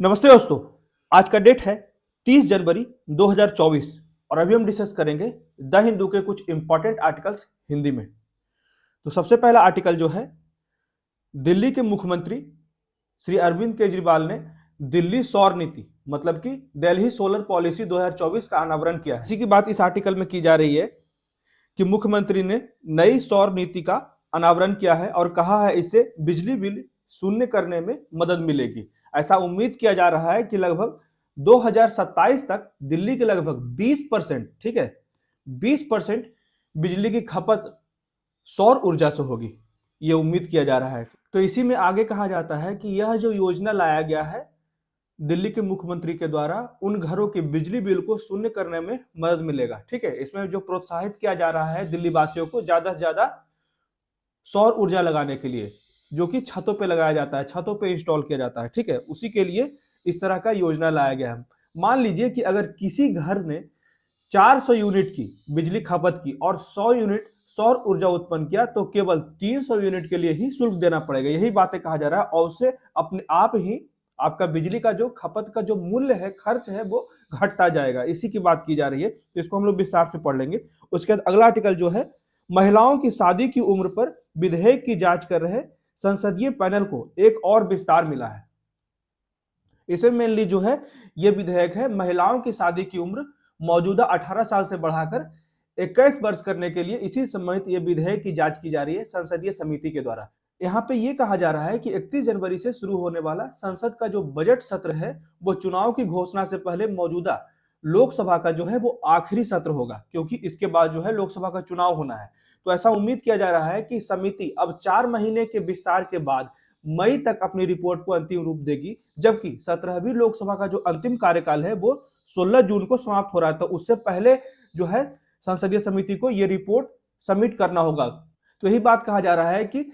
नमस्ते दोस्तों। आज का डेट है 30 जनवरी 2024 और अभी हम डिस्कस करेंगे द हिंदू के कुछ इंपॉर्टेंट आर्टिकल्स हिंदी में। तो सबसे पहला आर्टिकल जो है, दिल्ली के मुख्यमंत्री श्री अरविंद केजरीवाल ने दिल्ली सौर नीति मतलब कि दिल्ली सोलर पॉलिसी 2024 का अनावरण किया है। इसी की बात इस आर्टिकल में की जा रही है कि मुख्यमंत्री ने नई सौर नीति का अनावरण किया है और कहा है इससे बिजली बिल शून्य करने में मदद मिलेगी। ऐसा उम्मीद किया जा रहा है कि लगभग 2027 तक दिल्ली के लगभग 20%, ठीक है, 20% बिजली की खपत सौर ऊर्जा से होगी, यह उम्मीद किया जा रहा है। तो इसी में आगे कहा जाता है कि यह जो योजना लाया गया है दिल्ली के मुख्यमंत्री के द्वारा, उन घरों के बिजली बिल को शून्य करने में मदद मिलेगा। ठीक है, इसमें जो प्रोत्साहित किया जा रहा है दिल्ली वासियों को ज्यादा से ज्यादा सौर ऊर्जा लगाने के लिए, जो कि छतों पे लगाया जाता है, छतों पे इंस्टॉल किया जाता है। ठीक है, उसी के लिए इस तरह का योजना लाया गया है। मान लीजिए कि अगर किसी घर ने 400 यूनिट की बिजली खपत की और 100 यूनिट सौर ऊर्जा उत्पन्न किया तो केवल 300 यूनिट के लिए ही शुल्क देना पड़ेगा। यही बातें कहा जा रहा है और उससे अपने आप ही आपका बिजली का जो खपत का जो मूल्य है, खर्च है, वो घटता जाएगा। इसी की बात की जा रही है, तो इसको हम लोग विस्तार से पढ़ लेंगे। उसके बाद अगला आर्टिकल जो है, महिलाओं की शादी की उम्र पर विधेयक की जांच कर रहे संसदीय पैनल को एक और विस्तार मिला है। इसे मेनली जो है ये विधेयक है महिलाओं की शादी की उम्र मौजूदा 18 साल से बढ़ाकर 21 वर्ष करने के लिए। इसी संबंधित ये विधेयक की जांच की जा रही है संसदीय समिति के द्वारा। यहाँ पे ये कहा जा रहा है कि 31 जनवरी से शुरू होने वाला संसद का जो बजट सत्र है वो चुनाव की घोषणा से पहले मौजूदा लोकसभा का जो है वो आखिरी सत्र होगा, क्योंकि इसके बाद जो है लोकसभा का चुनाव होना है। तो ऐसा उम्मीद किया जा रहा है कि समिति अब 4 महीने के विस्तार के बाद मई तक अपनी रिपोर्ट को अंतिम रूप देगी, जबकि 17वीं लोकसभा का जो अंतिम कार्यकाल है वो 16 जून को समाप्त हो रहा है। तो उससे पहले जो है संसदीय समिति को ये रिपोर्ट सबमिट करना होगा। तो यही बात कहा जा रहा है कि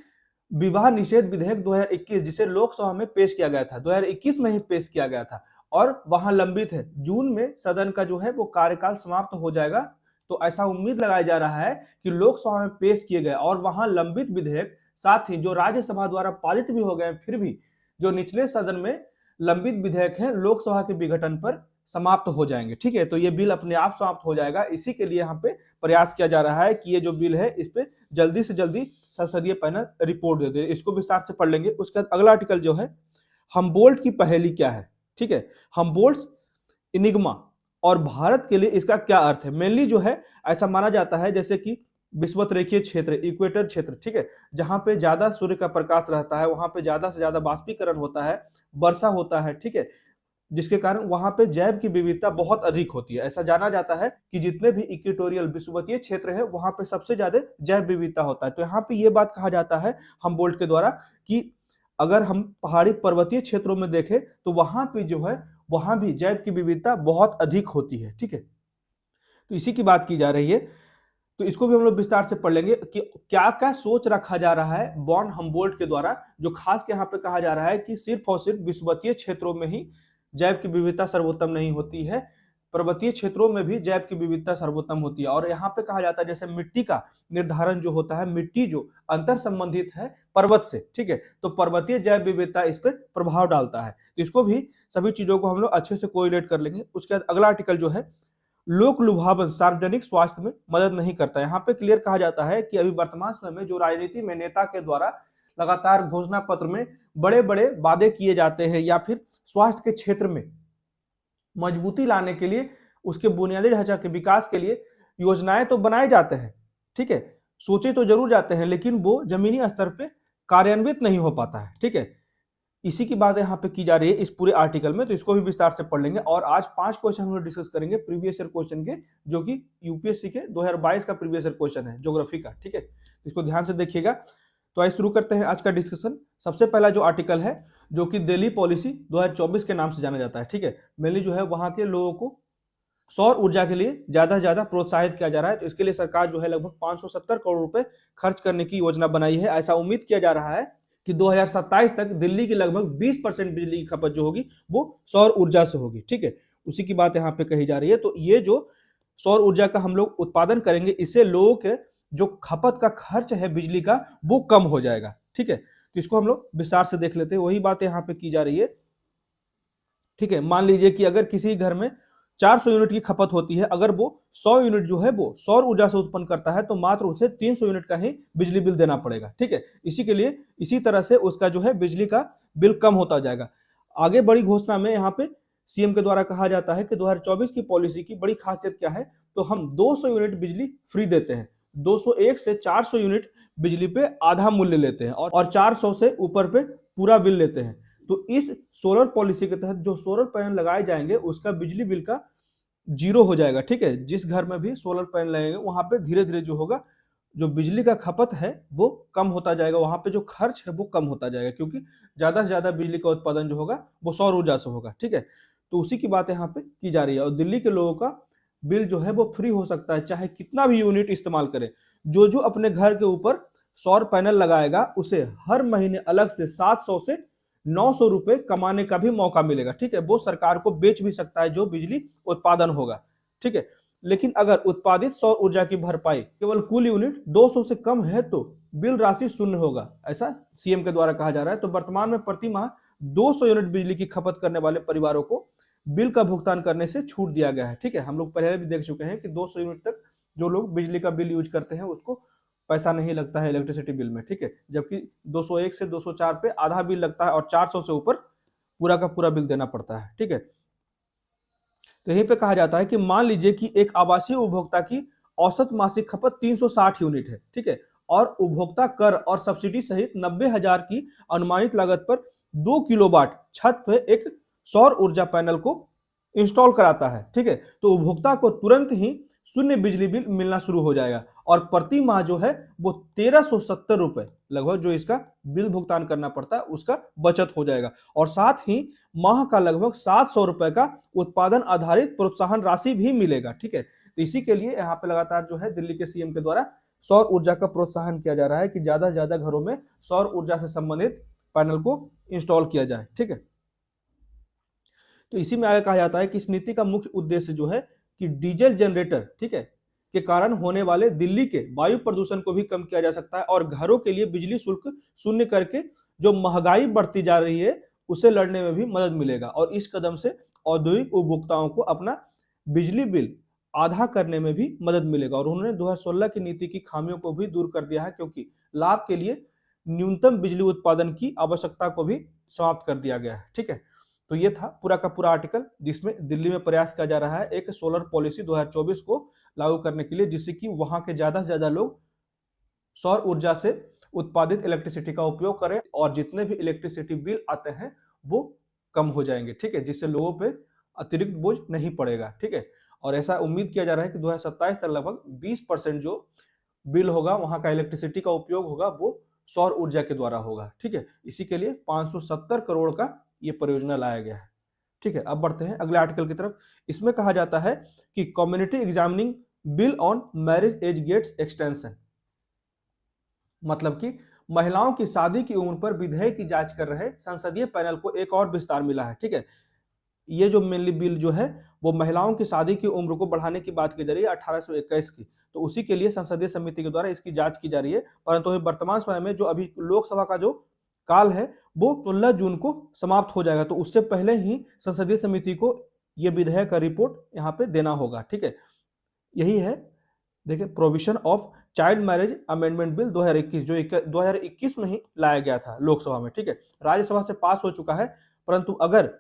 विवाह निषेध विधेयक 2021 जिसे लोकसभा में पेश किया गया था, 2021 में ही पेश किया गया था और वहां लंबित है, जून में सदन का जो है वो कार्यकाल समाप्त हो जाएगा। तो ऐसा उम्मीद लगाया जा रहा है कि लोकसभा में पेश किए गए और वहां लंबित विधेयक, साथ ही जो राज्यसभा द्वारा पारित भी हो गए, फिर भी जो निचले सदन में लंबित विधेयक हैं लोकसभा के विघटन पर समाप्त हो जाएंगे। ठीक है, तो ये बिल अपने आप समाप्त हो जाएगा। इसी के लिए यहाँ पे प्रयास किया जा रहा है कि ये जो बिल है इस पे जल्दी से जल्दी संसदीय पैनल रिपोर्ट दे दे। इसको विस्तार से पढ़ लेंगे। उसके बाद अगला आर्टिकल जो है, हम्बोल्ट की पहेली क्या है। ठीक है, हम्बोल्ट इनिग्मा और भारत के लिए इसका क्या अर्थ है। मेनली जो है ऐसा माना जाता है जैसे कि विषुवत-रेखीय क्षेत्र, इक्वेटर क्षेत्र, ठीक है, जहां पे ज्यादा सूर्य का प्रकाश रहता है, वहां पे ज्यादा से ज्यादा बाष्पीकरण होता है, वर्षा होता है, ठीक है, जिसके कारण वहां पे जैव की विविधता बहुत अधिक होती है। ऐसा जाना जाता है कि जितने भी इक्वेटोरियल विषुवतीय क्षेत्र है वहां पे सबसे ज्यादा जैव विविधता होता है। तो यहाँ पे ये बात कहा जाता है हम्बोल्ट के द्वारा कि अगर हम पहाड़ी पर्वतीय क्षेत्रों में देखें तो वहां पे जो है वहां भी जैव की विविधता बहुत अधिक होती है। ठीक है, तो इसी की बात की जा रही है। तो इसको भी हम लोग विस्तार से पढ़ लेंगे कि क्या क्या सोच रखा जा रहा है बॉन हम्बोल्ट के द्वारा, जो खास के यहाँ पे कहा जा रहा है कि सिर्फ और सिर्फ विषुवतीय क्षेत्रों में ही जैव की विविधता सर्वोत्तम नहीं होती है, पर्वतीय क्षेत्रों में भी जैव की विविधता सर्वोत्तम होती है। और यहाँ पे कहा जाता है जैसे मिट्टी का निर्धारण जो होता है, मिट्टी जो अंतर संबंधित है पर्वत से, ठीक है, तो पर्वतीय जैव विविधता इस पर प्रभाव डालता है। तो इसको भी सभी चीजों को हम लोग अच्छे से कोरिलेट कर लेंगे। उसके बाद अगला आर्टिकल जो है, लोक लुभावन सार्वजनिक स्वास्थ्य में मदद नहीं करता। यहाँ पे क्लियर कहा जाता है कि अभी वर्तमान समय में जो राजनीति में नेता के द्वारा लगातार घोषणा पत्र में बड़े बड़े वादे किए जाते हैं या फिर स्वास्थ्य के क्षेत्र में मजबूती लाने के लिए, उसके बुनियादी ढांचा के विकास के लिए योजनाएं तो बनाए जाते हैं, ठीक है, सोचे तो जरूर जाते हैं, लेकिन वो जमीनी स्तर पे कार्यान्वित नहीं हो पाता है। ठीक है, इसी की बात यहाँ पे की जा रही है इस पूरे आर्टिकल में। तो इसको भी विस्तार से पढ़ लेंगे और आज 5 क्वेश्चन हम लोग डिस्कस करेंगे प्रीवियस ईयर क्वेश्चन के, जो कि यूपीएससी के 2022 का प्रीवियस ईयर क्वेश्चन है ज्योग्राफी का। ठीक है, इसको ध्यान से देखिएगा। तो आइए शुरू करते हैं आज का डिस्कशन। सबसे पहला जो आर्टिकल है, जो कि दिल्ली पॉलिसी 2024 के नाम से जाना जाता है। ठीक है, मेनली जो है वहां के लोगों को सौर ऊर्जा के लिए ज्यादा से ज्यादा प्रोत्साहित किया जा रहा है। तो इसके लिए सरकार जो है लगभग 570 करोड़ रुपए खर्च करने की योजना बनाई है। ऐसा उम्मीद किया जा रहा है कि 2027 तक दिल्ली की लगभग 20% बिजली की खपत जो होगी वो सौर ऊर्जा से होगी। ठीक है, उसी की बात यहाँ पे कही जा रही है। तो ये जो सौर ऊर्जा का हम लोग उत्पादन करेंगे, इससे लोगों के जो खपत का खर्च है बिजली का वो कम हो जाएगा। ठीक है, तो इसको हम लोग विस्तार से देख लेते हैं। वही बात यहाँ पे की जा रही है ठीक है, मान लीजिए कि अगर किसी घर में 400 यूनिट की खपत होती है, अगर वो 100 यूनिट जो है वो सौर ऊर्जा से उत्पन्न करता है तो मात्र उसे 300 यूनिट का ही बिजली बिल देना पड़ेगा। ठीक है, इसी के लिए इसी तरह से उसका जो है बिजली का बिल कम होता जाएगा। आगे बड़ी घोषणा में यहाँ पे सीएम के द्वारा कहा जाता है कि 2024 की पॉलिसी की बड़ी खासियत क्या है, तो हम 200 यूनिट बिजली फ्री देते हैं, 201 से 400 यूनिट बिजली पे आधा मूल्य लेते हैं और 400 से ऊपर पे पूरा बिल लेते हैं। तो इस सोलर पॉलिसी के तहत जो सोलर पैनल लगाए जाएंगे उसका बिजली बिल का जीरो हो जाएगा। ठीक है, जिस घर में भी सोलर पैनल लगेंगे वहां पे धीरे धीरे जो होगा, जो बिजली का खपत है वो कम होता जाएगा, वहां पे जो खर्च है वो कम होता जाएगा, क्योंकि ज्यादा से ज्यादा बिजली का उत्पादन जो होगा वो सौर ऊर्जा से होगा। ठीक है, तो उसी की बात यहाँ पे की जा रही है और दिल्ली के लोगों का बिल जो है वो फ्री हो सकता है, चाहे कितना भी यूनिट इस्तेमाल करे। जो जो अपने घर के ऊपर सौर पैनल लगाएगा उसे हर महीने अलग से 700 से 900 रुपए कमाने का भी मौका मिलेगा। ठीक है, वो सरकार को बेच भी सकता है जो बिजली उत्पादन होगा। ठीक है, लेकिन अगर उत्पादित सौर ऊर्जा की भरपाई केवल कुल यूनिट 200 से कम है तो बिल राशि शून्य होगा, ऐसा सीएम के द्वारा कहा जा रहा है। तो वर्तमान में प्रति माह 200 यूनिट बिजली की खपत करने वाले परिवारों को बिल का भुगतान करने से छूट दिया गया है। ठीक है, हम लोग पहले भी देख चुके हैं कि 200 यूनिट तक जो लोग बिजली का बिल यूज करते हैं उसको पैसा नहीं लगता है इलेक्ट्रिसिटी बिल में। ठीक है, जबकि 201 से 204 पे आधा बिल लगता है और 400 से ऊपर पूरा का पूरा बिल देना पड़ता है। ठीक है, तो यहीं पे कहा जाता है कि मान लीजिए कि एक आवासीय उपभोक्ता की औसत मासिक खपत 360 यूनिट है। ठीक है, और उपभोक्ता कर और सब्सिडी सहित 90,000 की अनुमानित लागत पर 2 किलोवाट छत पे एक सौर ऊर्जा पैनल को इंस्टॉल कराता है। ठीक है, तो उपभोक्ता को तुरंत ही शून्य बिजली बिल मिलना शुरू हो जाएगा और प्रति माह जो है वो 1370 रुपए लगभग जो इसका बिल भुगतान करना पड़ता है उसका बचत हो जाएगा और साथ ही माह का लगभग 700 रुपए का उत्पादन आधारित प्रोत्साहन राशि भी मिलेगा। ठीक है, तो इसी के लिए यहाँ पे लगातार जो है दिल्ली के सीएम के द्वारा सौर ऊर्जा का प्रोत्साहन किया जा रहा है कि ज्यादा से ज्यादा घरों में सौर ऊर्जा से संबंधित पैनल को इंस्टॉल किया जाए। ठीक है, तो इसी में आगे कहा जाता है कि इस नीति का मुख्य उद्देश्य जो है कि डीजल जनरेटर, ठीक है, के कारण होने वाले दिल्ली के वायु प्रदूषण को भी कम किया जा सकता है और घरों के लिए बिजली शुल्क शून्य करके जो महंगाई बढ़ती जा रही है उसे लड़ने में भी मदद मिलेगा और इस कदम से औद्योगिक उपभोक्ताओं को अपना बिजली बिल आधा करने में भी मदद मिलेगा। और उन्होंने 2016 की नीति की खामियों को भी दूर कर दिया है, क्योंकि लाभ के लिए न्यूनतम बिजली उत्पादन की आवश्यकता को भी समाप्त कर दिया गया है। ठीक है, तो ये था पूरा का पूरा आर्टिकल जिसमें दिल्ली में प्रयास किया जा रहा है एक सोलर पॉलिसी 2024 को लागू करने के लिए, जिससे कि वहां के ज्यादा से ज्यादा लोग सौर ऊर्जा से उत्पादित इलेक्ट्रिसिटी का उपयोग करें और जितने भी इलेक्ट्रिसिटी बिल आते हैं वो कम हो जाएंगे। ठीक है, जिससे लोगों पे अतिरिक्त बोझ नहीं पड़ेगा। ठीक है, और ऐसा उम्मीद किया जा रहा है कि 2027 तक लगभग 20% जो बिल होगा वहां का इलेक्ट्रिसिटी का उपयोग होगा वो सौर ऊर्जा के द्वारा होगा। ठीक है, इसी के लिए 570 करोड़ का ये परियोजना लाया गया है। ठीक है, अब बढ़ते हैं अगले आर्टिकल की तरफ। इसमें कहा जाता है कि community examining bill on marriage age gets extension, मतलब कि महिलाओं की शादी की उम्र पर विधेयक की जांच कर रहे संसदीय पैनल को एक और विस्तार मिला है। ठीक है, ये जो मेनली बिल जो है वो महिलाओं की शादी की उम्र को बढ़ाने की बात की जा रही है 18 से 21 की, तो उसी के लिए संसदीय समिति के द्वारा इसकी जांच की जा रही है। परंतु वर्तमान समय में जो अभी लोकसभा का जो काल है वो 16 जून को समाप्त हो जाएगा, तो उससे पहले ही संसदीय समिति को ये विधेयक का रिपोर्ट यहाँ पे देना होगा। ठीक है, यही है देखिए provision of child marriage amendment bill 2021 जो 2021 में ही लाया गया था लोकसभा में। ठीक है, राज्यसभा से पास हो चुका है, परंतु अगर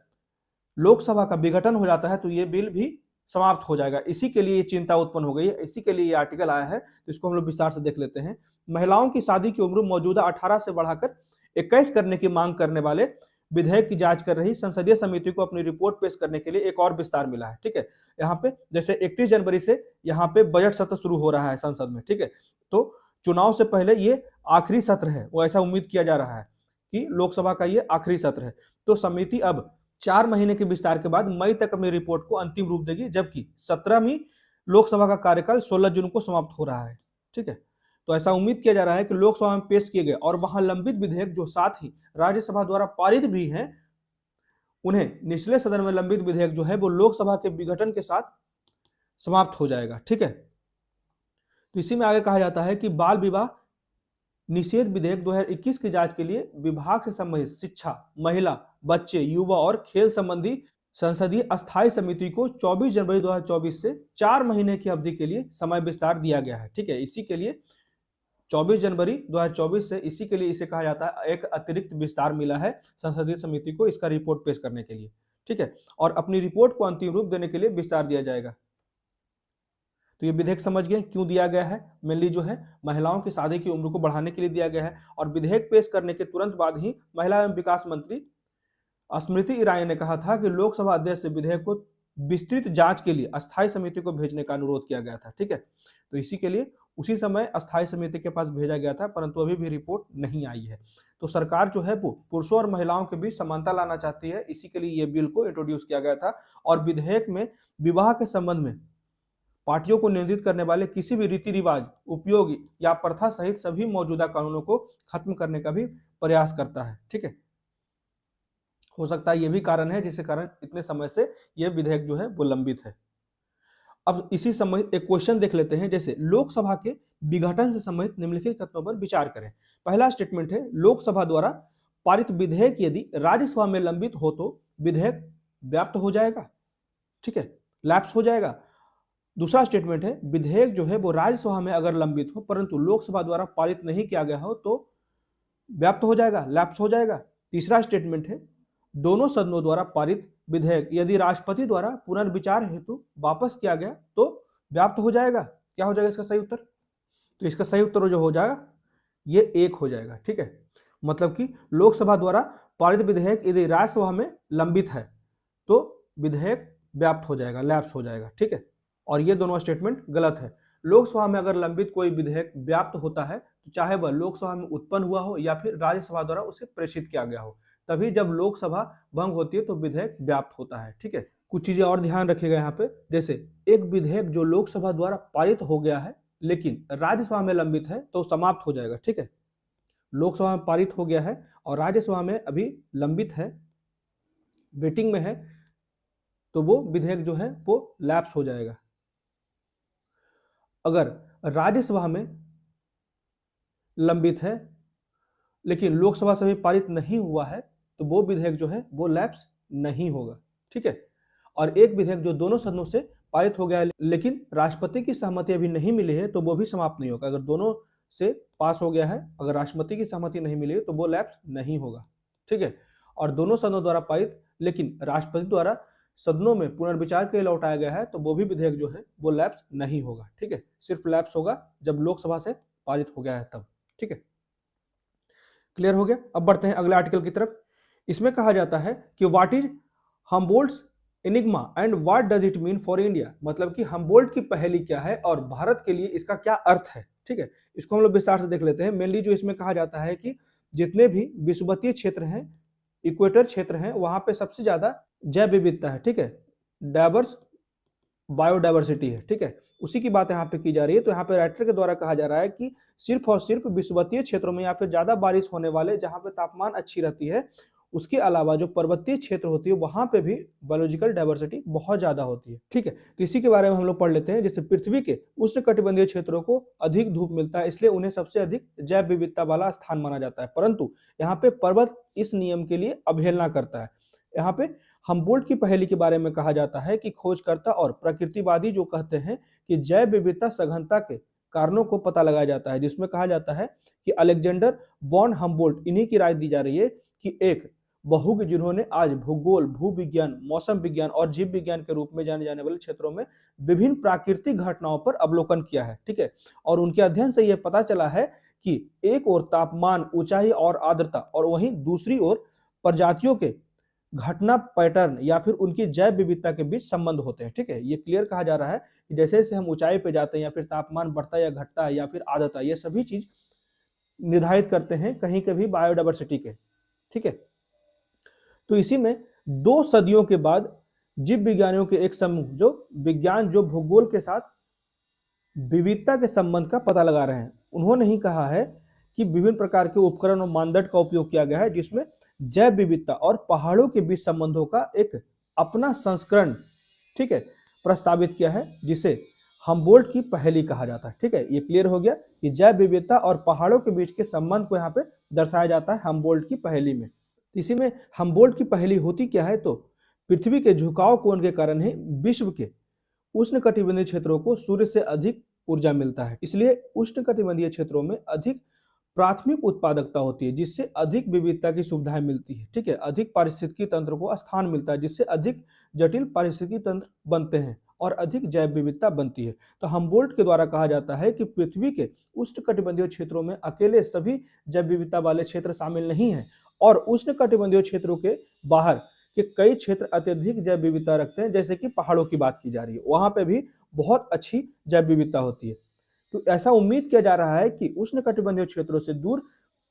लोकसभा का विघटन हो जाता है तो ये बिल भी समाप्त हो जाएगा। इसी के लिए ये चिंता उत्पन्न हो गई है, इसी के लिए ये आर्टिकल आया है, तो इसको हम लोग विस्तार से देख लेते हैं। महिलाओं की शादी की उम्र मौजूदा 18 से बढ़ाकर 21 करने की मांग करने वाले विधेयक की जांच कर रही संसदीय समिति को अपनी रिपोर्ट पेश करने के लिए एक और विस्तार मिला है। ठीक है, यहाँ पे जैसे 31 जनवरी से यहाँ पे बजट सत्र शुरू हो रहा है संसद में। ठीक है, तो चुनाव से पहले ये आखिरी सत्र है, वो ऐसा उम्मीद किया जा रहा है कि लोकसभा का ये आखिरी सत्र है। तो समिति अब 4 महीने के विस्तार के बाद मई तक अपनी रिपोर्ट को अंतिम रूप देगी, जबकि 17वीं लोकसभा का कार्यकाल 16 जून को समाप्त हो रहा है। ठीक है, तो ऐसा उम्मीद किया जा रहा है कि लोकसभा में पेश किए गए और वहां लंबित विधेयक जो साथ ही राज्यसभा द्वारा पारित भी हैं, उन्हें निचले सदन में लंबित विधेयक जो है वो लोकसभा के विघटन के साथ समाप्त हो जाएगा। ठीक है, तो इसी में आगे कहा जाता है कि बाल विवाह निषेध विधेयक 2021 की जांच के लिए विभाग से संबंधित शिक्षा, महिला, बच्चे, युवा और खेल संबंधी संसदीय अस्थायी समिति को 24 जनवरी 2024 से 4 महीने की अवधि के लिए समय विस्तार दिया गया है। ठीक है, इसी के लिए 24 जनवरी 2024 से इसी के लिए इसे कहा जाता है एक अतिरिक्त विस्तार मिला है संसदीय समिति को इसका रिपोर्ट पेश करने के लिए। ठीक है, और अपनी रिपोर्ट को अंतिम रूप देने के लिए विस्तार दिया जाएगा। तो ये विधेयक समझ गए क्यों दिया गया है। मेनली जो है महिलाओं की शादी की उम्र को बढ़ाने के लिए दिया गया है। और विधेयक पेश करने के तुरंत बाद ही महिला एवं विकास मंत्री स्मृति ईरानी ने कहा था कि लोकसभा अध्यक्ष से विधेयक को विस्तृत जांच के लिए अस्थायी समिति को भेजने का अनुरोध किया गया था। ठीक है, तो इसी के लिए उसी समय अस्थायी समिति के पास भेजा गया था, परंतु अभी भी रिपोर्ट नहीं आई है। तो सरकार जो है वो पुरुषों और महिलाओं के बीच समानता लाना चाहती है, इसी के लिए ये बिल को इंट्रोड्यूस किया गया था। और विधेयक में विवाह के संबंध में पार्टियों को नियंत्रित करने वाले किसी भी रीति रिवाज, उपयोग या प्रथा सहित सभी मौजूदा कानूनों को खत्म करने का भी प्रयास करता है। ठीक है, हो सकता है ये भी कारण है जिसके कारण इतने समय से यह विधेयक जो है वो लंबित है। अब इसी समय एक क्वेश्चन देख लेते हैं, जैसे लोकसभा के विघटन से संबंधित निम्नलिखित कथनों पर विचार करें। पहला स्टेटमेंट है, लोकसभा द्वारा पारित विधेयक यदि राज्यसभा में लंबित हो तो विधेयक व्याप्त हो जाएगा। ठीक है, लैप्स हो जाएगा। दूसरा स्टेटमेंट है, विधेयक जो है वो राज्यसभा में अगर लंबित हो परंतु लोकसभा द्वारा पारित नहीं किया गया हो तो व्याप्त हो जाएगा, लैप्स हो जाएगा। तीसरा स्टेटमेंट है, दोनों सदनों द्वारा पारित विधेयक यदि राष्ट्रपति द्वारा पुनर्विचार हेतु वापस किया गया तो व्याप्त हो जाएगा। क्या हो जाएगा इसका सही उत्तर? तो इसका सही उत्तर जो हो जाएगा ये 1 हो जाएगा। ठीक है, मतलब कि लोकसभा द्वारा पारित विधेयक यदि राज्यसभा में लंबित है तो विधेयक व्याप्त हो जाएगा, लैप्स हो जाएगा। ठीक है, और ये दोनों स्टेटमेंट गलत है। लोकसभा में अगर लंबित कोई विधेयक व्याप्त होता है तो चाहे वह लोकसभा में उत्पन्न हुआ हो या फिर राज्यसभा द्वारा उसे प्रेषित किया गया हो, तभी जब लोकसभा भंग होती है तो विधेयक व्याप्त होता है। ठीक है, कुछ चीजें और ध्यान रखिएगा यहाँ पे, जैसे एक विधेयक जो लोकसभा द्वारा पारित हो गया है लेकिन राज्यसभा में लंबित है तो समाप्त हो जाएगा। ठीक है, लोकसभा में पारित हो गया है और राज्यसभा में अभी लंबित है, वेटिंग में है, तो वो विधेयक जो है वो लैप्स हो जाएगा। अगर राज्यसभा में लंबित है लेकिन लोकसभा से भी पारित नहीं हुआ है तो वो विधेयक जो है वो लैप्स नहीं होगा। ठीक है, और एक विधेयक जो दोनों सदनों से पारित हो गया है लेकिन राष्ट्रपति की सहमति अभी नहीं मिली है तो वो भी समाप्त नहीं होगा। अगर दोनों से पास हो गया है, अगर राष्ट्रपति की सहमति नहीं मिली है तो वो लैप्स नहीं होगा। ठीक है, और दोनों सदनों द्वारा पारित लेकिन राष्ट्रपति द्वारा सदनों में पुनर्विचार के लिए लौटाया गया है तो वो भी विधेयक जो है वो लैप्स नहीं होगा। ठीक है, सिर्फ लैप्स होगा जब लोकसभा से पारित हो गया है तब। ठीक है, क्लियर हो गया। अब बढ़ते हैं अगले आर्टिकल की तरफ। इसमें कहा जाता है कि what is Humboldt's enigma and what does it mean for India, मतलब कि हम्बोल्ट की पहेली क्या है और भारत के लिए इसका क्या अर्थ है। ठीक है, इसको हम लोग विस्तार से देख लेते हैं। मेनली जो इसमें कहा जाता है कि जितने भी विषुवतीय क्षेत्र हैं, इक्वेटर क्षेत्र हैं, वहां पे सबसे ज्यादा जैव विविधता है। ठीक है, डाइवर्स बायोडाइवर्सिटी है। ठीक है, उसी की बात यहाँ पे की जा रही है। तो यहाँ पे राइटर के द्वारा कहा जा रहा है कि सिर्फ और सिर्फ विषुवतीय क्षेत्रों में या फिर ज्यादा बारिश होने वाले जहाँ पे तापमान अच्छी रहती है, उसके अलावा जो पर्वतीय क्षेत्र होती है वहां पे भी बायोलॉजिकल डाइवर्सिटी बहुत ज्यादा होती है। ठीक है, तो इसी के बारे में हम लोग पढ़ लेते हैं। जैसे पृथ्वी के उष्णकटिबंधीय क्षेत्रों को अधिक धूप मिलता है, इसलिए उन्हें सबसे अधिक जैव विविधता वाला स्थान माना जाता है, परंतु यहाँ पे पर्वत इस नियम के लिए अवहेलना करता है। यहाँ पे हम्बोल्ट की पहेली के बारे में कहा जाता है कि खोजकर्ता और प्रकृतिवादी जो कहते हैं कि जैव विविधता सघनता के कारणों को पता लगाया जाता है, जिसमें कहा जाता है कि अलेक्जेंडर वॉन हम्बोल्ट, इन्हीं की राय दी जा रही है कि एक बहुज्ञ जिन्होंने आज भूगोल, भूविज्ञान, मौसम विज्ञान और जीव विज्ञान के रूप में जाने जाने वाले क्षेत्रों में विभिन्न प्राकृतिक घटनाओं पर अवलोकन किया है। ठीक है, और उनके अध्ययन से यह पता चला है कि एक ओर तापमान, ऊंचाई और आर्द्रता और वहीं दूसरी ओर प्रजातियों के घटना पैटर्न या फिर उनकी जैव विविधता के बीच संबंध होते हैं। ठीक है, ये क्लियर कहा जा रहा है कि जैसे जैसे हम ऊंचाई पे जाते हैं या फिर तापमान बढ़ता या घटता है या फिर आर्द्रता, ये सभी चीज निर्धारित करते हैं कहीं कभी बायोडाइवर्सिटी के। ठीक है, तो इसी में 2 सदियों के बाद जीव विज्ञानियों के एक समूह जो भूगोल के साथ विविधता के संबंध का पता लगा रहे हैं, उन्होंने ही कहा है कि विभिन्न प्रकार के उपकरण और मानदंड का उपयोग किया गया है जिसमें जैव विविधता और पहाड़ों के बीच संबंधों का एक अपना संस्करण, ठीक है, प्रस्तावित किया है, जिसे हम्बोल्ट की पहेली कहा जाता है। ठीक है, ये क्लियर हो गया कि जैव विविधता और पहाड़ों के बीच के संबंध को यहाँ पे दर्शाया जाता है हम्बोल्ट की पहेली में। इसी में हम्बोल्ट की पहेली होती क्या है, तो पृथ्वी के झुकाव कोण के कारण ही विश्व के उष्णकटिबंधीय क्षेत्रों को सूर्य से अधिक ऊर्जा मिलता है। इसलिए उष्णकटिबंधीय क्षेत्रों में अधिक प्राथमिक उत्पादकता होती है, जिससे अधिक विविधता की सुविधाएं मिलती है। ठीक है, अधिक पारिस्थितिकी तंत्र को स्थान मिलता है, जिससे अधिक जटिल पारिस्थितिकी तंत्र बनते हैं और अधिक जैव विविधता बनती है। तो हम्बोल्ट के द्वारा कहा जाता है कि पृथ्वी के उष्णकटिबंधीय क्षेत्रों में अकेले सभी जैव विविधता वाले क्षेत्र शामिल नहीं है, और उष्णकटिबंधीय क्षेत्रों के बाहर के कई क्षेत्र अत्यधिक जैव विविधता रखते हैं। जैसे कि पहाड़ों की बात की जा रही है, वहां पे भी बहुत अच्छी जैव विविधता होती है। तो ऐसा उम्मीद किया जा रहा है कि उष्णकटिबंधीय क्षेत्रों से दूर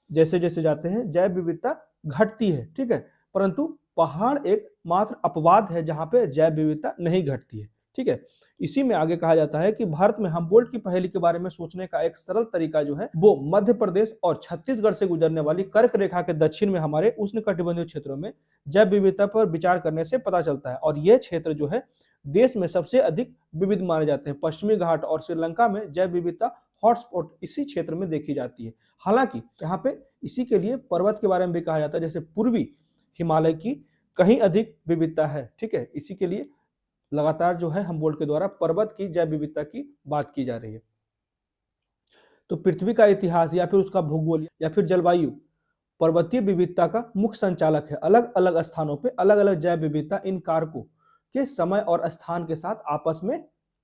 जैसे जैसे जाते हैं जैव विविधता घटती है। ठीक है, परंतु पहाड़ एक मात्र अपवाद है जहां पे जैव विविधता नहीं घटती है। ठीक है, इसी में आगे कहा जाता है कि भारत में हम्बोल्ट की पहेली के बारे में सोचने का एक सरल तरीका जो है वो मध्य प्रदेश और छत्तीसगढ़ से गुजरने वाली कर्क रेखा के दक्षिण में हमारे उष्णकटिबंधीय क्षेत्रों में जैव विविधता पर विचार करने से पता चलता है। और यह क्षेत्र जो है देश में सबसे अधिक विविध माने जाते हैं। पश्चिमी घाट और श्रीलंका में जैव विविधता हॉटस्पॉट इसी क्षेत्र में देखी जाती है। हालांकि यहाँ पे इसी के लिए पर्वत के बारे में भी कहा जाता है, जैसे पूर्वी हिमालय की कहीं अधिक विविधता है। ठीक है, इसी के लिए लगातार जो है हम्बोल्ट के द्वारा पर्वत की जैव विविधता की बात की जा रही है। तो पृथ्वी का इतिहास या फिर उसका भूगोल या फिर जलवायु पर्वतीय विविधता का मुख्य संचालक है। अलग अलग स्थानों पे अलग अलग जैव विविधता इन कारकों के समय और स्थान के साथ आपस में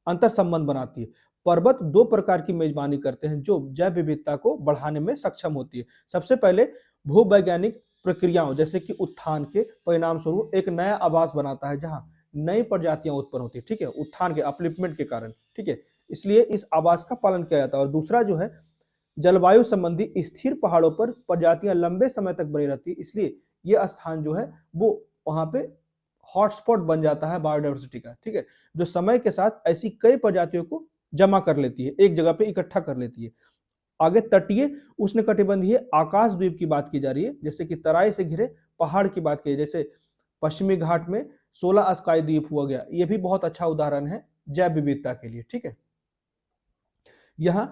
अंतर संबंध बनाती है। पर्वत दो प्रकार की मेजबानी करते हैं जो जैव विविधता को बढ़ाने में सक्षम होती है। सबसे पहले भूवैज्ञानिक प्रक्रियाओं जैसे कि उत्थान के परिणाम स्वरूप एक नया आवास बनाता है जहां नई प्रजातियां उत्पन्न होती है। ठीक है, उत्थान के अपलिफ्टमेंट के कारण। ठीक है, इसलिए इस आवास का पालन किया जाता है। और दूसरा जो है जलवायु संबंधी स्थिर पहाड़ों पर प्रजातियां लंबे समय तक बनी रहती है, इसलिए यह स्थान जो है वो वहां पे हॉटस्पॉट बन जाता है बायोडाइवर्सिटी का। ठीक है, जो समय के साथ ऐसी कई प्रजातियों को जमा कर लेती है, एक जगह पे इकट्ठा कर लेती है। आगे तटीय उष्णकटिबंधीय आकाशद्वीप की बात की जा रही है, जैसे कि तराई से घिरे पहाड़ की बात की, जैसे पश्चिमी घाट में 16 स्काई द्वीप हुआ गया। यह भी बहुत अच्छा उदाहरण है जैव विविधता के लिए। ठीक है, यहाँ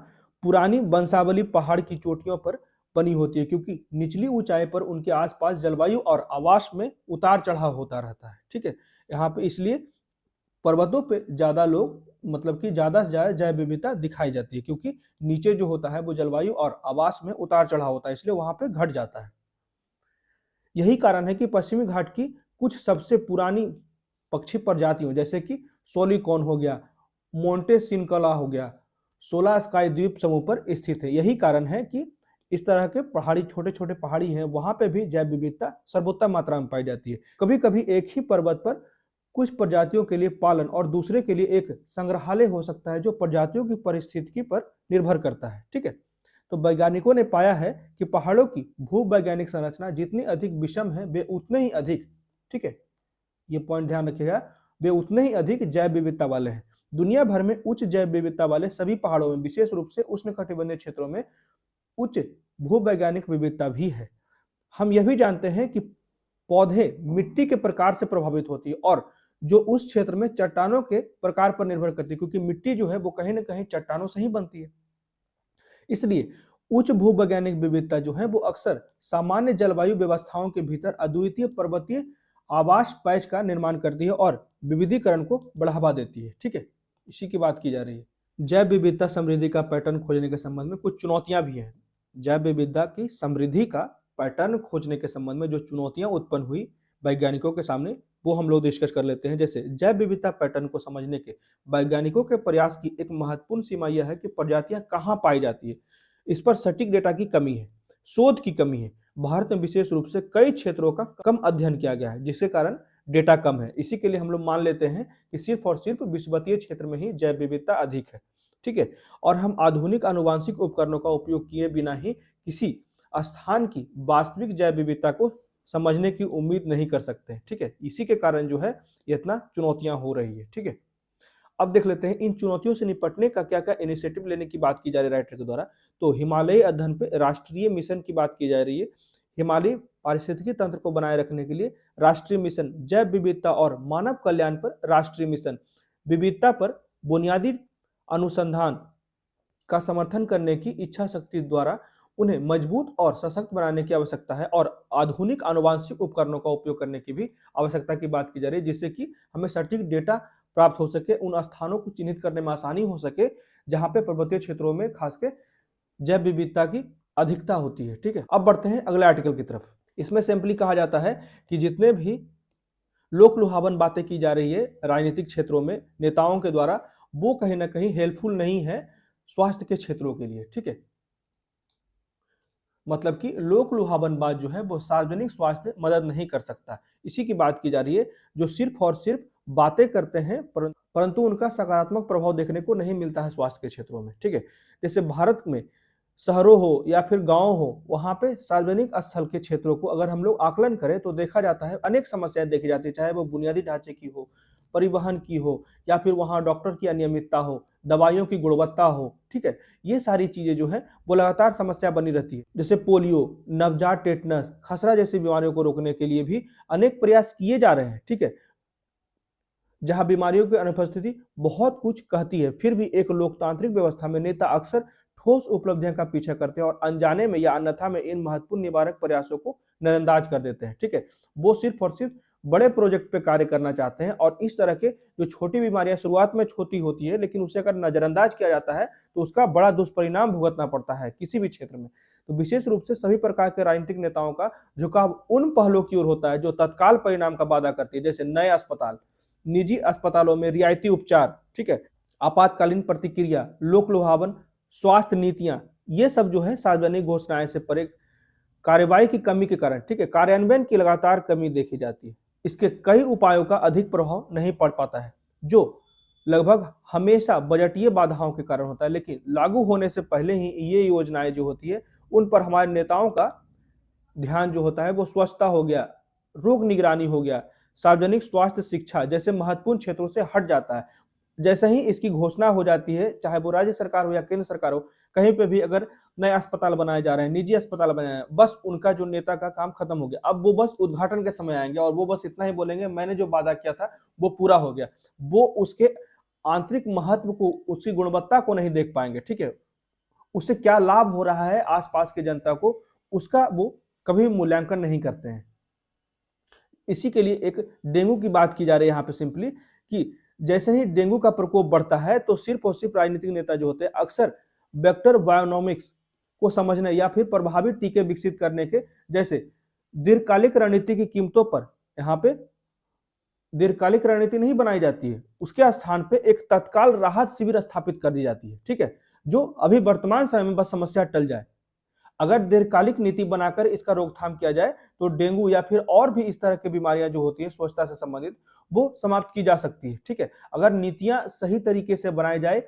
पुरानी वंशावली पहाड़ की चोटियों पर बनी होती है, क्योंकि निचली ऊंचाई पर उनके आसपास जलवायु और आवास में उतार चढ़ाव होता रहता है। ठीक है, यहाँ पे इसलिए पर्वतों पे ज्यादा लोग मतलब कि ज्यादा से ज्यादा जैव विविधता दिखाई जाती है, क्योंकि नीचे जो होता है वो जलवायु और आवास में उतार चढ़ाव होता है, इसलिए वहां पे घट जाता है। यही कारण है कि पश्चिमी घाट की कुछ सबसे पुरानी पक्षी प्रजातियों जैसे कि सोलिकॉन हो गया, मोंटे सिनकला हो गया, 16 स्काई द्वीप समूह पर स्थित है। यही कारण है कि इस तरह के पहाड़ी छोटे छोटे पहाड़ी हैं, वहां पे भी जैव विविधता सर्वोत्तम मात्रा में पाई जाती है। कभी कभी एक ही पर्वत पर कुछ प्रजातियों के लिए पालन और दूसरे के लिए एक संग्रहालय हो सकता है, जो प्रजातियों की परिस्थिति पर निर्भर करता है। ठीक है, तो वैज्ञानिकों ने पाया है कि पहाड़ों की भूवैज्ञानिक संरचना जितनी अधिक विषम है वे उतने ही अधिक, ठीक है, ये पॉइंट ध्यान रखिएगा, वे उतने ही अधिक जैव विविधता वाले हैं। दुनिया भर में उच्च जैव विविधता वाले सभी पहाड़ों में विशेष रूप से उष्णकटिबंधीय क्षेत्रों में उच्च भूवैज्ञानिक विविधता भी है। हम यह भी जानते हैं कि पौधे मिट्टी के प्रकार से प्रभावित होती है, और जो उस क्षेत्र में चट्टानों के प्रकार पर निर्भर करती है, क्योंकि मिट्टी जो है वो कहीं ना कहीं चट्टानों से ही बनती है। इसलिए उच्च भूवैज्ञानिक विविधता जो है वो अक्सर सामान्य जलवायु व्यवस्थाओं के भीतर अद्वितीय पर्वतीय आवास पैच का निर्माण करती है और विविधीकरण को बढ़ावा देती है। ठीक है, इसी की बात की जा रही है। जैव विविधता समृद्धि का पैटर्न खोजने के संबंध में कुछ चुनौतियां भी हैं। जैव विविधता की समृद्धि का पैटर्न खोजने के संबंध में जो चुनौतियां उत्पन्न हुई वैज्ञानिकों के सामने, वो हम लोग डिस्कस कर लेते हैं। जैसे जैव विविधता पैटर्न को समझने के वैज्ञानिकों के प्रयास की एक महत्वपूर्ण सीमा यह है कि प्रजातियां कहां पाई जाती है, इस पर सटीक डेटा की कमी है, शोध की कमी है। भारत में विशेष रूप से कई क्षेत्रों का कम अध्ययन किया गया है, जिसके कारण डेटा कम है। इसी के लिए हम लोग मान लेते हैं कि सिर्फ और सिर्फ विषुवतीय क्षेत्र में ही जैव विविधता अधिक है। ठीक है, और हम आधुनिक आनुवांशिक उपकरणों का उपयोग किए बिना ही किसी स्थान की वास्तविक जैव विविधता को समझने की उम्मीद नहीं कर सकते। ठीक है, इसी के कारण जो है इतना चुनौतियां हो रही है। ठीक है, अब देख लेते हैं इन चुनौतियों से निपटने का क्या क्या इनिशिएटिव लेने की बात की जा रही है राइटर के द्वारा। तो हिमालयी अध्ययन पे राष्ट्रीय मिशन की बात की जा रही है। हिमालयी पारिस्थितिकी तंत्र को बनाए रखने के लिए राष्ट्रीय मिशन, जैव विविधता और मानव कल्याण पर राष्ट्रीय मिशन, विविधता पर बुनियादी अनुसंधान का समर्थन करने की इच्छा शक्ति द्वारा उन्हें मजबूत और सशक्त बनाने की आवश्यकता है और आधुनिक आनुवांशिक उपकरणों का उपयोग करने की भी आवश्यकता की बात की जा रही है, जिससे कि हमें सटीक डेटा प्राप्त हो सके, उन स्थानों को चिन्हित करने में आसानी हो सके जहां पे पर्वतीय क्षेत्रों में खासकर जैव विविधता की अधिकता होती है। ठीक है, अब बढ़ते हैं अगले आर्टिकल की तरफ। इसमें सिंपली कहा जाता है कि जितने भी लोक लुभावन बातें की जा रही है राजनीतिक क्षेत्रों में नेताओं के द्वारा, वो कहीं ना कहीं हेल्पफुल नहीं है स्वास्थ्य के क्षेत्रों के लिए। ठीक है, मतलब कि लोक लुभावन बात जो है वो सार्वजनिक स्वास्थ्य में मदद नहीं कर सकता। इसी की बात की जा रही है, जो सिर्फ और सिर्फ बातें करते हैं परंतु उनका सकारात्मक प्रभाव देखने को नहीं मिलता है स्वास्थ्य के क्षेत्रों में। ठीक है, जैसे भारत में शहरों हो या फिर गांव हो, वहां पे सार्वजनिक स्थल के क्षेत्रों को अगर हम लोग आकलन करें तो देखा जाता है अनेक समस्याएं देखी जाती है, चाहे वो बुनियादी ढांचे की हो, परिवहन की हो, या फिर वहां डॉक्टर की अनियमितता हो, दवाइयों की गुणवत्ता हो। ठीक है, ये सारी चीजें जो है वो लगातार समस्या बनी रहती है। जैसे पोलियो, नवजात टेटनस, खसरा जैसी बीमारियों को रोकने के लिए भी अनेक प्रयास किए जा रहे हैं। ठीक है, जहां बीमारियों की अनुपस्थिति बहुत कुछ कहती है, फिर भी एक लोकतांत्रिक व्यवस्था में नेता अक्सर ठोस उपलब्धियों का पीछा करते हैं और अनजाने में या अन्यथा में इन महत्वपूर्ण निवारक प्रयासों को नजरअंदाज कर देते हैं। ठीक है, वो सिर्फ और सिर्फ बड़े प्रोजेक्ट पे कार्य करना चाहते हैं और इस तरह के जो छोटी बीमारियां शुरुआत में छोटी होती है लेकिन उसे अगर नजरअंदाज किया जाता है तो उसका बड़ा दुष्परिणाम भुगतना पड़ता है किसी भी क्षेत्र में। तो विशेष रूप से सभी प्रकार के राजनीतिक नेताओं का झुकाव उन पहलों की ओर होता है जो तत्काल परिणाम का वादा करती है, जैसे नए अस्पताल, निजी अस्पतालों में रियायती उपचार। ठीक है, आपातकालीन प्रतिक्रिया, लोक लुभावन स्वास्थ्य नीतियां, ये सब जो है सार्वजनिक घोषणाएं से परे कार्रवाई की कमी के कारण, ठीक है, कार्यान्वयन की लगातार कमी देखी जाती है। इसके कई उपायों का अधिक प्रभाव नहीं पड़ पाता है, जो लगभग हमेशा बजटीय बाधाओं के कारण होता है, लेकिन लागू होने से पहले ही ये योजनाएं जो होती है उन पर हमारे नेताओं का ध्यान जो होता है वो स्वच्छता हो गया, रोग निगरानी हो गया, सार्वजनिक स्वास्थ्य, शिक्षा जैसे महत्वपूर्ण क्षेत्रों से हट जाता है। जैसे ही इसकी घोषणा हो जाती है, चाहे वो राज्य सरकार हो या केंद्र सरकार हो, कहीं पे भी अगर नए अस्पताल बनाए जा रहे हैं, निजी अस्पताल बनाए हैं, बस उनका जो नेता का काम खत्म हो गया। अब वो बस उद्घाटन के समय आएंगे और वो बस इतना ही बोलेंगे, मैंने जो वादा किया था वो पूरा हो गया। वो उसके आंतरिक महत्व को, उसकी गुणवत्ता को नहीं देख पाएंगे। ठीक है, उससे क्या लाभ हो रहा है आसपास की जनता को, उसका वो कभी मूल्यांकन नहीं करते हैं। इसी के लिए एक डेंगू की बात की जा रही है यहाँ पे सिंपली, कि जैसे ही डेंगू का प्रकोप बढ़ता है तो सिर्फ और सिर्फ राजनीतिक नेता जो होते हैं अक्सर वेक्टर बायोनोमिक्स को समझने या फिर प्रभावी टीके विकसित करने के जैसे दीर्घकालिक रणनीति की कीमतों पर, यहाँ पे दीर्घकालिक रणनीति नहीं बनाई जाती है, उसके स्थान पे एक तत्काल राहत शिविर स्थापित कर दी जाती है। ठीक है, जो अभी वर्तमान समय में बस समस्या टल जाए। अगर दीर्घकालिक नीति बनाकर इसका रोकथाम किया जाए तो डेंगू या फिर और भी इस तरह की बीमारियां जो होती है स्वच्छता से संबंधित, वो समाप्त की जा सकती है। ठीक है, अगर नीतियां सही तरीके से बनाई जाए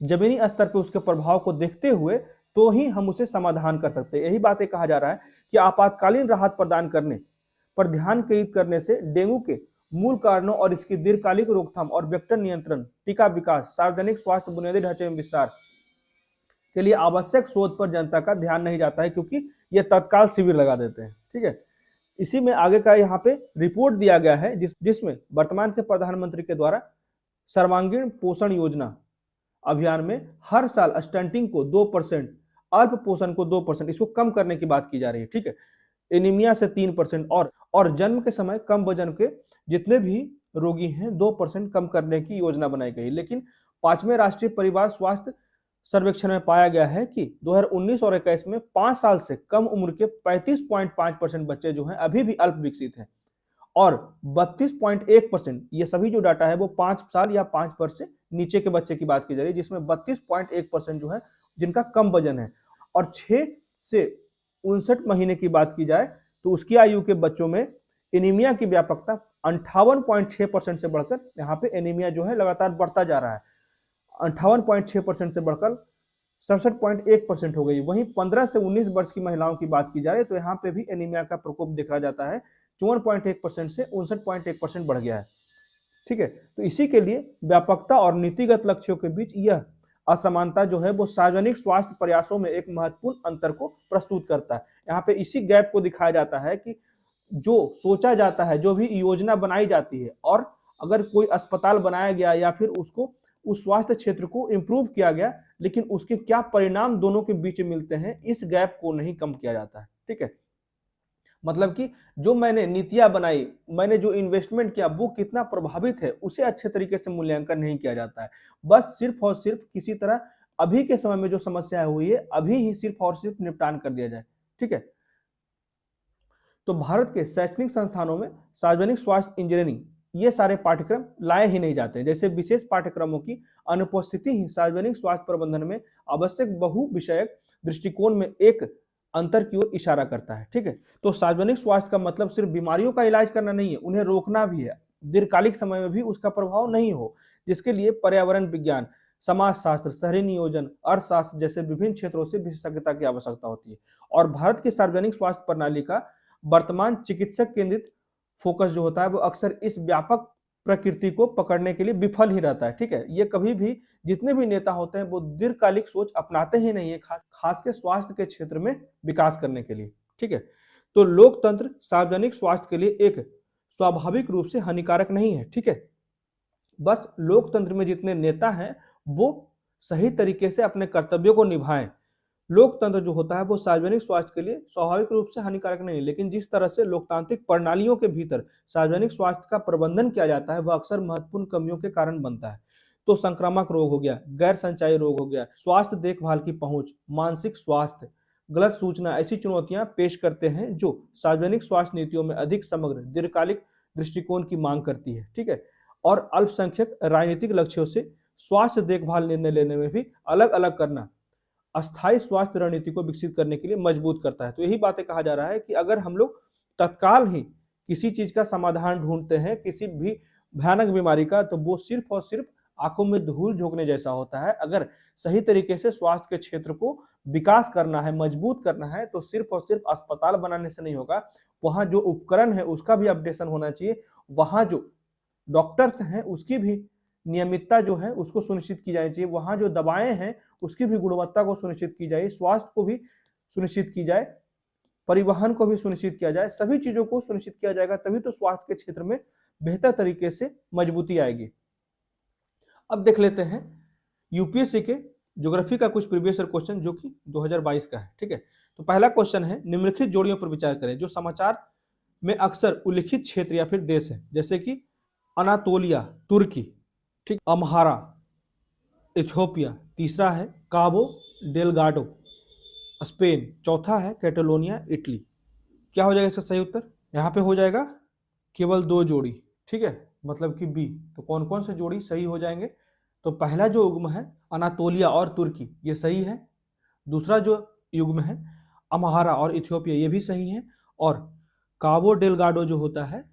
जमीनी स्तर पर उसके प्रभाव को देखते हुए, तो ही हम उसे समाधान कर सकते हैं। यही बातें कहा जा रहा है कि आपातकालीन राहत प्रदान करने पर ध्यान केंद्रित करने से डेंगू के मूल कारणों और इसकी दीर्घकालिक रोकथाम और वेक्टर नियंत्रण, टीका विकास, सार्वजनिक स्वास्थ्य बुनियादी ढांचे में विस्तार के लिए आवश्यक शोध पर जनता का ध्यान नहीं जाता है, क्योंकि ये तत्काल शिविर लगा देते हैं। ठीक है, इसी में आगे का यहाँ पे रिपोर्ट दिया गया है जिसमें वर्तमान के प्रधानमंत्री के द्वारा सर्वांगीण पोषण योजना अभियान में हर साल स्टंटिंग को 2%, अल्प पोषण को 2%, इसको कम करने की बात की जा रही है। ठीक है, एनीमिया से 3% और जन्म के समय कम वजन के जितने भी रोगी हैं 2% कम करने की योजना बनाई गई। लेकिन 5वें राष्ट्रीय परिवार स्वास्थ्य सर्वेक्षण में पाया गया है कि 2019 और 21 में 5 साल से कम उम्र के 35.5% बच्चे जो हैं अभी भी अल्प विकसित हैं और 32.1%, ये सभी जो डाटा है वो 5 साल या 5 वर्ष से नीचे के बच्चे की बात की जा रही है, जिसमें 32.1% जो है जिनका कम वजन है। और 6 से 59 महीने की बात की जाए तो उसकी आयु के बच्चों में एनीमिया की व्यापकता 58.6% से बढ़कर यहाँ पे एनीमिया जो है लगातार बढ़ता जा रहा है, 58.6% से बढ़कर 67.1% हो गई। वहीं 15 से 19 वर्ष की महिलाओं की बात की जाए तो यहाँ पे भी एनीमिया का प्रकोप देखा जाता है, 54.1% से 59.1% बढ़ गया है। ठीक है, तो इसी के लिए व्यापकता और नीतिगत लक्ष्यों के बीच यह असमानता जो है वो सार्वजनिक स्वास्थ्य प्रयासों में एक महत्वपूर्ण अंतर को प्रस्तुत करता है। यहाँ पे इसी गैप को दिखाया जाता है कि जो सोचा जाता है, जो भी योजना बनाई जाती है, और अगर कोई अस्पताल बनाया गया या फिर उसको उस स्वास्थ्य क्षेत्र को इंप्रूव किया गया लेकिन उसके क्या परिणाम दोनों के बीच में मिलते हैं, इस गैप को नहीं कम किया जाता है। ठीक है, मतलब कि जो मैंने नीतियां बनाई, मैंने जो इन्वेस्टमेंट किया, वो कितना प्रभावित है, उसे अच्छे तरीके से मूल्यांकन नहीं किया जाता है। बस सिर्फ और सिर्फ किसी तरह अभी के समय में जो समस्या हुई है, अभी ही सिर्फ और सिर्फ निपटान कर दिया जाए। ठीक है, तो भारत के शैक्षणिक संस्थानों में सार्वजनिक स्वास्थ्य इंजीनियरिंग ये सारे पाठ्यक्रम लाए ही नहीं जाते। जैसे विशेष पाठ्यक्रमों की अनुपस्थिति ही सार्वजनिक स्वास्थ्य प्रबंधन में आवश्यक बहु विषयक दृष्टिकोण में एक अंतर की ओर इशारा करता है। ठीक है, तो सार्वजनिक स्वास्थ्य का मतलब सिर्फ बीमारियों का इलाज करना नहीं है, उन्हें रोकना भी है, दीर्घकालिक समय में भी उसका प्रभाव नहीं हो, जिसके लिए पर्यावरण विज्ञान, समाजशास्त्र, शहरी नियोजन, अर्थशास्त्र जैसे विभिन्न क्षेत्रों से विशेषज्ञता की आवश्यकता होती है। और भारत की सार्वजनिक स्वास्थ्य प्रणाली का वर्तमान चिकित्सक केंद्रित फोकस जो होता है वो अक्सर इस व्यापक प्रकृति को पकड़ने के लिए विफल ही रहता है। ठीक है, ये कभी भी जितने भी नेता होते हैं वो दीर्घकालिक सोच अपनाते ही नहीं है, खास के स्वास्थ्य के क्षेत्र में विकास करने के लिए। ठीक है, तो लोकतंत्र सार्वजनिक स्वास्थ्य के लिए एक स्वाभाविक रूप से हानिकारक नहीं है। ठीक है, बस लोकतंत्र में जितने नेता हैं वो सही तरीके से अपने कर्तव्यों को निभाएं। लोकतंत्र जो होता है वो सार्वजनिक स्वास्थ्य के लिए स्वाभाविक रूप से हानिकारक नहीं है, लेकिन जिस तरह से लोकतांत्रिक प्रणालियों के भीतर सार्वजनिक स्वास्थ्य का प्रबंधन किया जाता है वह अक्सर महत्वपूर्ण कमियों के कारण बनता है। तो संक्रामक रोग हो गया, गैर संचारी रोग हो गया, स्वास्थ्य देखभाल की पहुंच, मानसिक स्वास्थ्य, गलत सूचना, ऐसी चुनौतियां पेश करते हैं जो सार्वजनिक स्वास्थ्य नीतियों में अधिक समग्र दीर्घकालिक दृष्टिकोण की मांग करती है। ठीक है, और अल्पसंख्यक राजनीतिक लक्ष्यों से स्वास्थ्य देखभाल निर्णय लेने में भी अलग अलग करना अस्थायी स्वास्थ्य रणनीति को विकसित करने के लिए मजबूत करता है। तो यही बातें कहा जा रहा है कि अगर हम लोग तत्काल ही किसी चीज का समाधान ढूंढते हैं, किसी भी भयानक बीमारी का, तो वो सिर्फ और सिर्फ आंखों में धूल झोंकने जैसा होता है। अगर सही तरीके से स्वास्थ्य के क्षेत्र को विकास करना है, मजबूत करना है, तो सिर्फ और सिर्फ अस्पताल बनाने से नहीं होगा, वहां जो उपकरण है उसका भी अपडेशन होना चाहिए, वहां जो डॉक्टर्स हैं उसकी भी नियमितता जो है उसको सुनिश्चित की जानी चाहिए, वहां जो दवाएं हैं उसकी भी गुणवत्ता को सुनिश्चित की जाए, स्वास्थ्य को भी सुनिश्चित की जाए, परिवहन को भी सुनिश्चित किया जाए। सभी चीजों को सुनिश्चित किया जाएगा तभी तो स्वास्थ्य के क्षेत्र में बेहतर तरीके से मजबूती आएगी। अब देख लेते हैं यूपीएससी के ज्योग्राफी का कुछ प्रीवियस ईयर क्वेश्चन जो कि 2022 का है। ठीक है, तो पहला क्वेश्चन है, निम्नलिखित जोड़ियों पर विचार करें जो समाचार में अक्सर उल्लिखित क्षेत्र या फिर देश है, जैसे कि अनातोलिया तुर्की, ठीक, अम्हारा इथियोपिया, तीसरा है काबो डेलगाडो स्पेन, चौथा है कैटलोनिया इटली। क्या हो जाएगा इसका सही उत्तर? यहाँ पे हो जाएगा केवल 2 जोड़ी। ठीक है, मतलब कि बी। तो कौन कौन से जोड़ी सही हो जाएंगे? तो पहला जो युग्म है अनातोलिया और तुर्की, ये सही है। दूसरा जो युग्म है अम्हारा और इथियोपिया, ये भी सही है। और काबो डेलगाडो जो होता है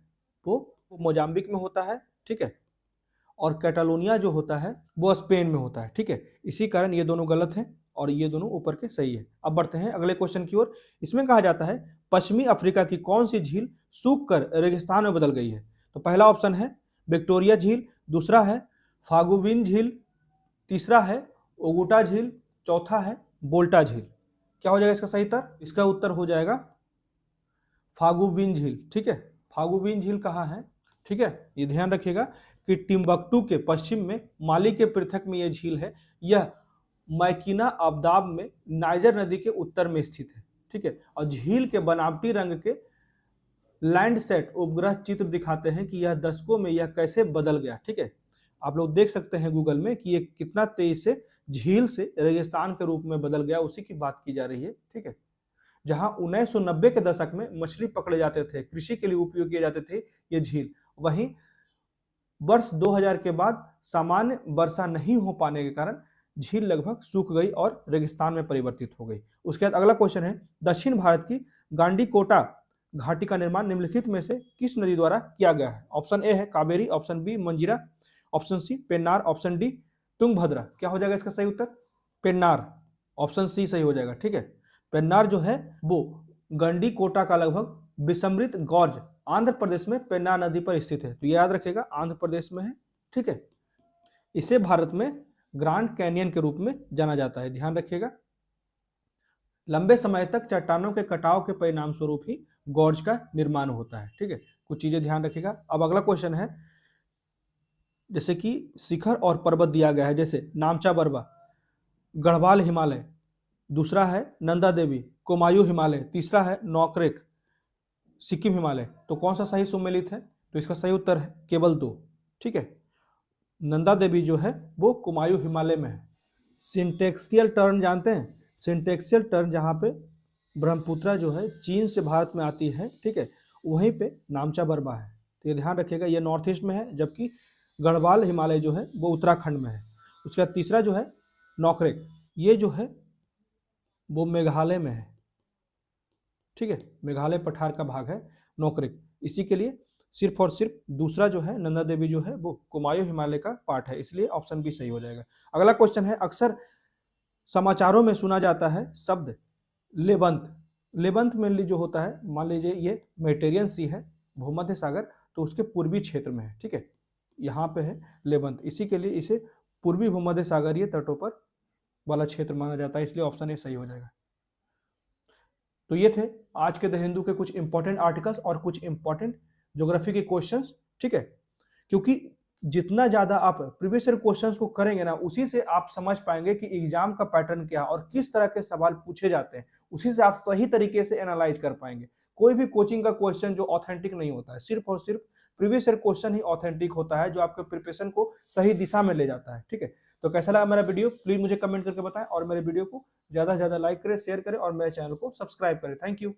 वो मोजाम्बिक में होता है। ठीक है, और कैटालोनिया जो होता है वो स्पेन में होता है। ठीक है, इसी कारण ये दोनों गलत हैं और ये दोनों ऊपर के सही है। अब बढ़ते हैं अगले क्वेश्चन की ओर। इसमें कहा जाता है पश्चिमी अफ्रीका की कौन सी झील सूखकर रेगिस्तान में बदल गई है? तो पहला ऑप्शन है विक्टोरिया झील, दूसरा है फागुविन झील, तीसरा है ओगुटा झील, चौथा है बोल्टा झील। क्या हो जाएगा इसका सही उत्तर? इसका उत्तर हो जाएगा फागुविन झील। ठीक है, फागुविन झील कहाँ है? ठीक है, ये ध्यान रखिएगा कि टिम्बकटू के पश्चिम में माली के पृथक में यह झील है। यह मैकिना अब्दाब में नाइजर नदी के उत्तर में स्थित है। ठीक है, और झील के बनावटी रंग के लैंडसेट उपग्रह चित्र दिखाते हैं कि यह दशकों में यह कैसे बदल गया। ठीक है, आप लोग देख सकते हैं गूगल में कि ये कितना तेजी से झील से रेगिस्तान के रूप में बदल गया, उसी की बात की जा रही है। ठीक है, जहां 1990 के दशक में मछली पकड़े जाते थे, कृषि के लिए उपयोग किए जाते थे ये झील, वहीं वर्ष 2000 के बाद सामान्य वर्षा नहीं हो पाने के कारण झील लगभग सूख गई और रेगिस्तान में परिवर्तित हो गई। उसके बाद अगला क्वेश्चन है, दक्षिण भारत की गांडीकोटा घाटी का निर्माण निम्नलिखित में से किस नदी द्वारा किया गया है? ऑप्शन ए है Kaveri, option B Manjira, option C Pennar, option D Tungabhadra. क्या हो जाएगा इसका सही उत्तर? पेन्नार, ऑप्शन सी सही हो जाएगा। ठीक है, पेन्नार जो है वो गंडीकोटा का लगभग विस्मृत गॉर्ज आंध्र प्रदेश में पेन्नार नदी पर स्थित है। तो याद रखिएगा आंध्र प्रदेश में है। ठीक है, इसे भारत में ग्रैंड कैनियन के रूप में जाना जाता है, ध्यान रखिएगा। लंबे समय तक चट्टानों के कटाव के परिणाम स्वरूप ही गॉर्ज का निर्माण होता है। ठीक है, कुछ चीजें ध्यान रखिएगा। अब अगला क्वेश्चन है, जैसे कि शिखर और पर्वत दिया गया है, जैसे नामचा बरवा, गढ़वाल हिमालय, दूसरा है नंदा देवी कुमायूं हिमालय, तीसरा है नौकरेक सिक्किम हिमालय। तो कौन सा सही सुमेलित है? तो इसका सही उत्तर है केवल 2। ठीक है, नंदा देवी जो है वो कुमायूं हिमालय में है। सिंटेक्सियल टर्न जानते हैं? सिंटेक्सियल टर्न जहाँ पे ब्रह्मपुत्रा जो है चीन से भारत में आती है, ठीक है, वहीं पे नामचा बरवा है। तो ये ध्यान रखिएगा, ये नॉर्थ ईस्ट में है, जबकि गढ़वाल हिमालय जो है वो उत्तराखंड में है। उसका तीसरा जो है नौकरेक, ये जो है वो मेघालय में है। ठीक है, मेघालय पठार का भाग है नौकरेक। इसी के लिए सिर्फ और सिर्फ दूसरा जो है नंदा देवी जो है वो कुमायूं हिमालय का पार्ट है, इसलिए ऑप्शन बी सही हो जाएगा। अगला क्वेश्चन है, अक्सर समाचारों में सुना जाता है शब्द लेबंत। लेबंत मेनली जो होता है, मान लीजिए ये मेडिटेरियन सी है, भूमध्य सागर, तो उसके पूर्वी क्षेत्र में है। ठीक है, यहाँ पे है लेबंत, इसी के लिए इसे पूर्वी भूमध्य सागरीय तटों पर वाला क्षेत्र माना जाता है, इसलिए ऑप्शन ए सही हो जाएगा। तो ये थे आज के द हिंदू के कुछ इंपॉर्टेंट आर्टिकल्स और कुछ इंपॉर्टेंट ज्योग्राफी के क्वेश्चंस। ठीक है, क्योंकि जितना ज्यादा आप प्रीवियस ईयर क्वेश्चंस को करेंगे ना, उसी से आप समझ पाएंगे कि एग्जाम का पैटर्न क्या है और किस तरह के सवाल पूछे जाते हैं, उसी से आप सही तरीके से एनालाइज कर पाएंगे। कोई भी कोचिंग का क्वेश्चन जो ऑथेंटिक नहीं होता है, सिर्फ और सिर्फ प्रीवियस ईयर क्वेश्चन ही ऑथेंटिक होता है, जो आपके प्रिपरेशन को सही दिशा में ले जाता है। ठीक है, तो कैसा लगा मेरा वीडियो प्लीज मुझे कमेंट करके बताएं, और मेरे वीडियो को ज्यादा से ज्यादा लाइक करें, शेयर करें और मेरे चैनल को सब्सक्राइब करें। Thank you.